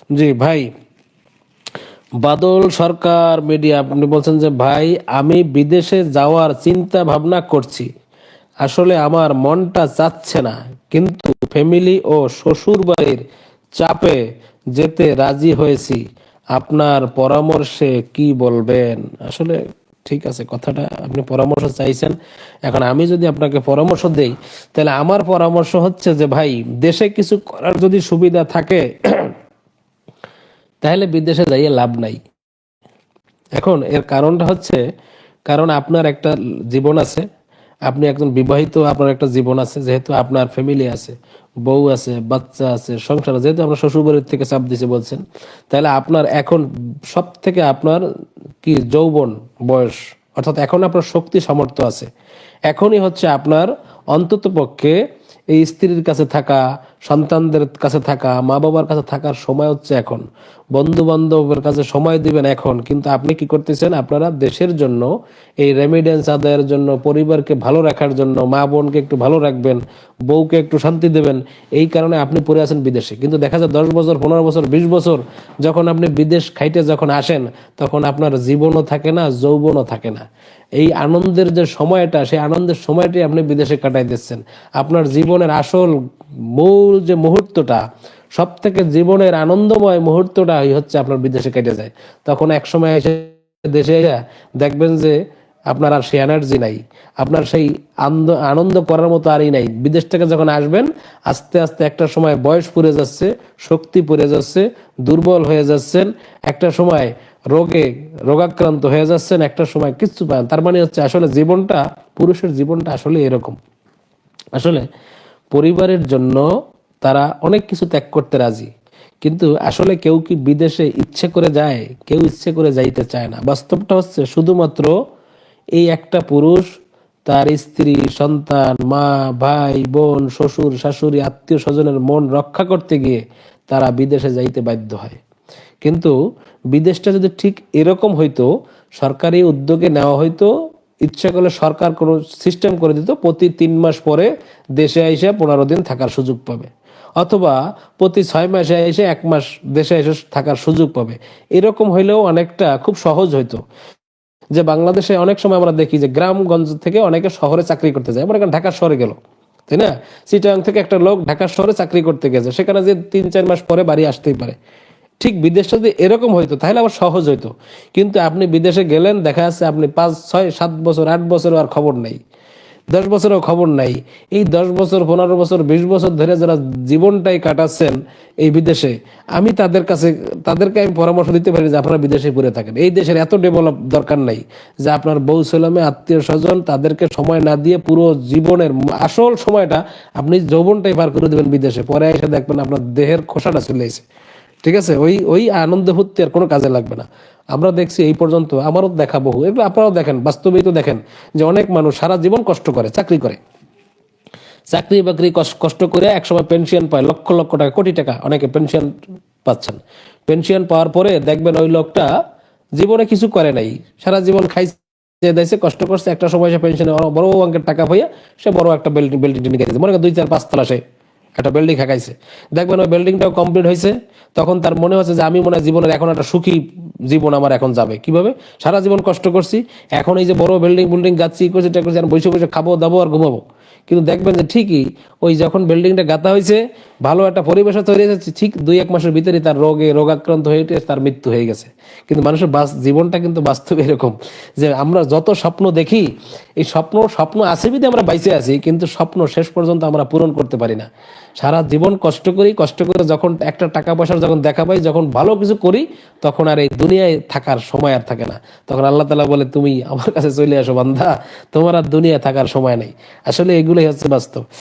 জি ভাই, বাদল সরকার মিডিয়া, আপনি বলছেন যে ভাই আমি বিদেশে যাওয়ার চিন্তা ভাবনা করছি, আসলে আমার মনটা চাচ্ছে না, কিন্তু ফ্যামিলি ও শ্বশুর বাড়ির চাপে যেতে রাজি হয়েছি, আপনার পরামর্শে কি বলবেন? আসলে ঠিক আছে, কথাটা আপনি পরামর্শ চাইছেন। এখন আমি যদি আপনাকে পরামর্শ দেই, তাহলে আমার পরামর্শ হচ্ছে যে ভাই, দেশে কিছু করার যদি সুবিধা থাকে তাহলে বিদেশে যাইয়ে লাভ নাই। এখন এর কারণটা হচ্ছে, কারণ আপনার একটা জীবন আছে, আপনি একজন বিবাহিত, আপনার একটা জীবন আছে, যেহেতু আপনার ফ্যামিলি আছে, বউ আছে, বাচ্চা আছে, সংসার আছে, যেহেতু আপনার শ্বশুরবাড়ির থেকে চাপ দিছে বলছেন, তাহলে আপনার এখন সব থেকে আপনার কি যৌবন বয়স, অর্থাৎ এখন আপনার শক্তি সামর্থ্য আছে, এখনই হচ্ছে আপনার অন্তত পক্ষে এই স্ত্রীর কাছে থাকা, সন্তানদের কাছে থাকা, মা বাবার কাছে থাকার সময় হচ্ছে এখন। বন্ধু বান্ধবের কাছে সময় দিবেন এখন, কিন্তু আপনি কি করতেছেন? আপনারা দেশের জন্য, এই রেমিডেন্স আদায়ের জন্য, পরিবারকে ভালো রাখার জন্য, মা বোনকে একটু ভালো রাখবেন, বউকে একটু শান্তি দেবেন, এই কারণে আপনি পড়ে আছেন বিদেশে। কিন্তু দেখা যায় 10 বছর, 15 বছর, 20 বছর যখন আপনি বিদেশ খাইতে যখন আসেন, তখন আপনার জীবনও থাকে না, যৌবনও থাকে না। এই আনন্দের যে সময়টা, সেই আনন্দের সময়টাই আপনি বিদেশে কাটাই দিচ্ছেন। আপনার জীবনের আসল মূল যে মুহূর্তটা, সব থেকে জীবনের আনন্দময় মুহূর্তটা হচ্ছে আপনার বিদেশে কেটে যায়। তখন এক সময় এসে দেশে এসে দেখবেন যে আপনার আর সেই এনার্জি নাই, আপনার সেই আনন্দ করার মতো আরই নাই। বিদেশ থেকে যখন আসবেন, আস্তে আস্তে একটা সময় বয়স পুড়ে যাচ্ছে, শক্তি পুড়ে যাচ্ছে, দুর্বল হয়ে যাচ্ছেন, একটা সময় রোগাক্রান্ত হয়ে যাচ্ছেন, একটা সময় কিচ্ছু পান। তার মানে হচ্ছে আসলে জীবনটা, পুরুষের জীবনটা আসলে এরকম। আসলে পরিবারের জন্য তারা অনেক কিছু ত্যাগ করতে রাজি, কিন্তু আসলে কেউ কি বিদেশে ইচ্ছে করে যায়? কেউ ইচ্ছে করে যাইতে চায় না। বাস্তবটা হচ্ছে শুধুমাত্র এই একটা পুরুষ তার স্ত্রী, সন্তান, মা, ভাই, বোন, শ্বশুর, শাশুড়ি, আত্মীয় স্বজনের মন রক্ষা করতে গিয়ে তারা বিদেশে যাইতে বাধ্য হয়। কিন্তু বিদেশটা যদি ঠিক এরকম হইতো, সরকারি উদ্যোগে নেওয়া হইতো, ইচ্ছা করলে সরকার কোনো সিস্টেম করে দিত, প্রতি 3 মাস পরে দেশে এসে 15 দিন থাকার সুযোগ পাবে, অথবা প্রতি 6 মাসে এসে 1 মাস দেশে এসে থাকার সুযোগ পাবে। এরকম হইলেও অনেকটা খুব সহজ হইতো। যে বাংলাদেশে অনেক সময় আমরা দেখি যে গ্রামগঞ্জ থেকে অনেকে শহরে চাকরি করতে যায়, মনে করেন ঢাকা শহরে গেল, তাই না? চিটাগাং থেকে একটা লোক ঢাকা শহরে চাকরি করতে গেছে, সেখানে যে 3-4 মাস পরে বাড়ি আসতেই পারে। ঠিক বিদেশটা যদি এরকম হইতো তাহলে আবার সহজ হইতো। কিন্তু আপনি বিদেশে গেলেন, দেখা যাচ্ছে আপনি 5, 6, 7 বছর, 8 বছরও আর খবর নাই, 10 বছরও খবর নাই। এই 10 বছর, 15 বছর, 20 বছর ধরে যারা জীবনটাই কাটাচ্ছেন এই বিদেশে, আমি তাদেরকে আমি পরামর্শ দিতে পারি যে আপনারা বিদেশে পড়ে থাকেন। এই দেশের এত ডেভেলপ দরকার নাই যে আপনার বউ ছেলেমে, আত্মীয় স্বজন, তাদেরকে সময় না দিয়ে পুরো জীবনের আসল সময়টা আপনি যৌবনটাই পার করে দেবেন বিদেশে, পরে এসে দেখবেন আপনার দেহের খোসাটা চলে এসে। ঠিক আছে, ওই ওই আনন্দ ফুর্তি আর কোনো কাজে লাগবে না। আমরা দেখছি এই পর্যন্ত, আমারও দেখা বহু, এগুলো আপনারাও দেখেন, বাস্তবেই তো দেখেন যে অনেক মানুষ সারা জীবন কষ্ট করে, চাকরি করে, চাকরি বাকরি কষ্ট করে একসময় পেনশন পায়, লক্ষ লক্ষ টাকা, কোটি টাকা অনেকে পেনশন পাচ্ছেন। পেনশন পাওয়ার পরে দেখবেন ওই লোকটা জীবনে কিছু করে নাই, সারা জীবন খাইছে দিয়েছে, কষ্ট করছে, একটা সময় সে পেনশনে বড় অঙ্কের টাকা পাইয়া সে বড় একটা বিল্ডিং বিল্ডিং গেছে, মনে করেন 2, 4, 5 তলা সে একটা বিল্ডিং হাঁকাইছে। দেখবেন ওই বিল্ডিংটাও কমপ্লিট হয়েছে, তখন তার মনে হচ্ছে যে আমি মনে হয় জীবনের এখন একটা সুখী জীবন আমার এখন যাবে। কিভাবে? সারা জীবন কষ্ট করছি, এখন এই যে বড় বিল্ডিং বিল্ডিং গাচ্ছি, করছি, করছি, বসে বসে খাবো দাবো আর ঘুমাবো। কিন্তু দেখবেন যে ঠিকই ওই যখন বিল্ডিংটা গাঁথা হয়েছে, ভালো একটা পরিবেশ তৈরি হয়েছে, ঠিক 2-1 মাসের ভিতরে তার রোগাক্রান্ত হয়ে তার মৃত্যু হয়ে গেছে। কিন্তু মানুষের জীবনটা কিন্তু বাস্তবে এরকম যে আমরা যত স্বপ্ন দেখি, এই স্বপ্ন আছে বিধে আমরা বাইসে আছি, কিন্তু স্বপ্ন শেষ পর্যন্ত আমরা পূরণ করতে পারি না। সারা জীবন কষ্ট করে যখন একটা টাকা পয়সার যখন দেখা পাই, যখন ভালো কিছু করি, তখন আর এই দুনিয়ায় থাকার সময় আর থাকে না। তখন আল্লাহ তাআলা বলে, তুমি আমার কাছে চলে আসো বান্দা, তোমার আর দুনিয়ায় থাকার সময় নেই। আসলে এগুলোই হচ্ছে বাস্তব।